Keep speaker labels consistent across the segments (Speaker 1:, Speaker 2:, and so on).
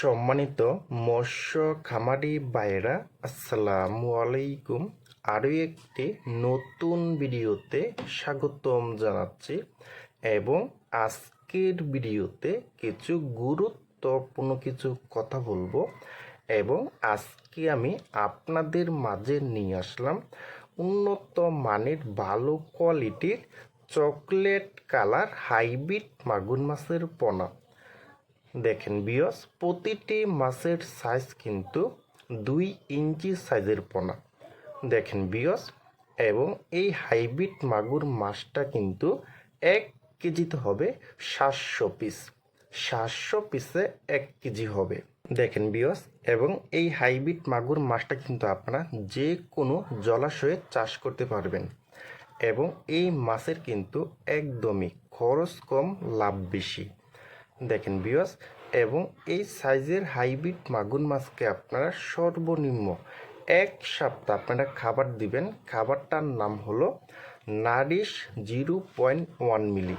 Speaker 1: সম্মানিত মৎস্য খামারি ভাইয়েরা, আসসালামু আলাইকুম। আরও একটি নতুন ভিডিওতে স্বাগতম জানাচ্ছি এবং আজকের ভিডিওতে কিছু গুরুত্বপূর্ণ কিছু কথা বলবো এবং আজকে আমি আপনাদের মাঝে নিয়ে আসলাম উন্নত মানের ভালো কোয়ালিটির চকলেট কালার হাইব্রিড মাগুর মাছের পোনা। দেখেন বিয়স, প্রতিটি মাছের সাইজ কিন্তু 2 ইঞ্চি সাইজের পোনা। দেখেন বিয়স, এবং এই হাইব্রিড মাগুর মাছটা কিন্তু 1 কেজিতে হবে 700 পিস। 700 পিসে 1 কেজি হবে। দেখেন বিয়স, এবং এই হাইব্রিড মাগুর মাছটা কিন্তু আপনারা যে কোনো জলাশয়ে চাষ করতে পারবেন এবং এই মাছের কিন্তু একদমই খরচ কম, লাভ বেশি। দেখেন বিয়স, এবং এই সাইজের হাইব্রিড মাগুর মাছকে আপনারা সর্বনিম্ন 1 সপ্তাহ আপনারা খাবার দিবেন। খাবারটার নাম হলো নারিশ 0.1 মিলি।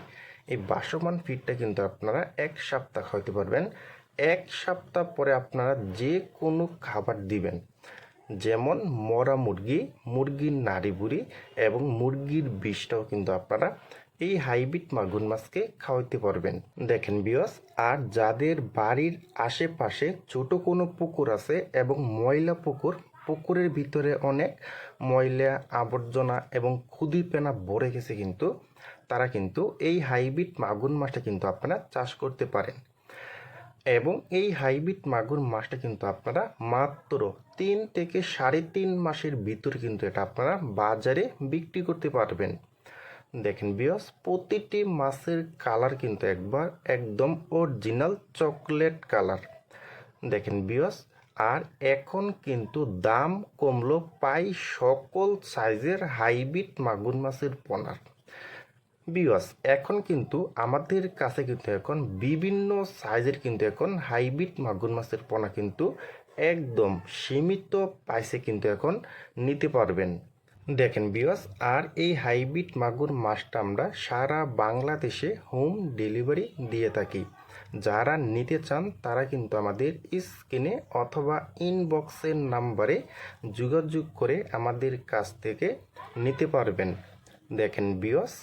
Speaker 1: এই বাসমান ফিডটা কিন্তু আপনারা 1 সপ্তাহ খাওয়াতে পারবেন। 1 সপ্তাহ পরে আপনারা যে কোনো খাবার দিবেন, যেমন মরা মুরগি, মুরগির নাড়ি বুড়ি এবং মুরগির বিষটাও কিন্তু আপনারা এই হাইব্রিড মাগুর মাছকে খাওয়াতে পারবেন। দেখেন বিয়স, আর যাদের বাড়ির আশেপাশে ছোট কোনো পুকুর আছে এবং ময়লা পুকুরের ভিতরে অনেক ময়লা আবর্জনা এবং খুদিপেনা ভরে গেছে, কিন্তু তারা কিন্তু এই হাইব্রিড মাগুর মাছটা কিন্তু আপনারা চাষ করতে পারেন এবং এই হাইব্রিড মাগুর মাছটা কিন্তু আপনারা মাত্র 3 থেকে 3.5 মাসের ভিতরে কিন্তু এটা আপনারা বাজারে বিক্রি করতে পারবেন। দেখেন বিয়স, প্রতিটি মাছের কালার কিন্তু একদম অরিজিনাল চকলেট কালার। দেখেন বিয়স, আর এখন কিন্তু দাম কমলো প্রায় সকল সাইজের হাইব্রিড মাগুর মাছের পোনার। বিয়স, এখন কিন্তু আমাদের কাছে কিন্তু এখন বিভিন্ন সাইজের কিন্তু এখন হাইব্রিড মাগুর মাছের পোনা কিন্তু একদম সীমিত প্রাইসে কিন্তু এখন নিতে পারবেন। দেখেন বিয়স, আর এই হাইব্রিড মাগুর মাছটা আমরা সারা বাংলাদেশে হোম ডেলিভারি দিয়ে থাকি। যারা নিতে চান তারা কিন্তু আমাদের স্ক্রিনে অথবা ইনবক্সের নাম্বারে যোগাযোগ করে আমাদের কাছ থেকে নিতে পারবেন। দেখেন বিয়স,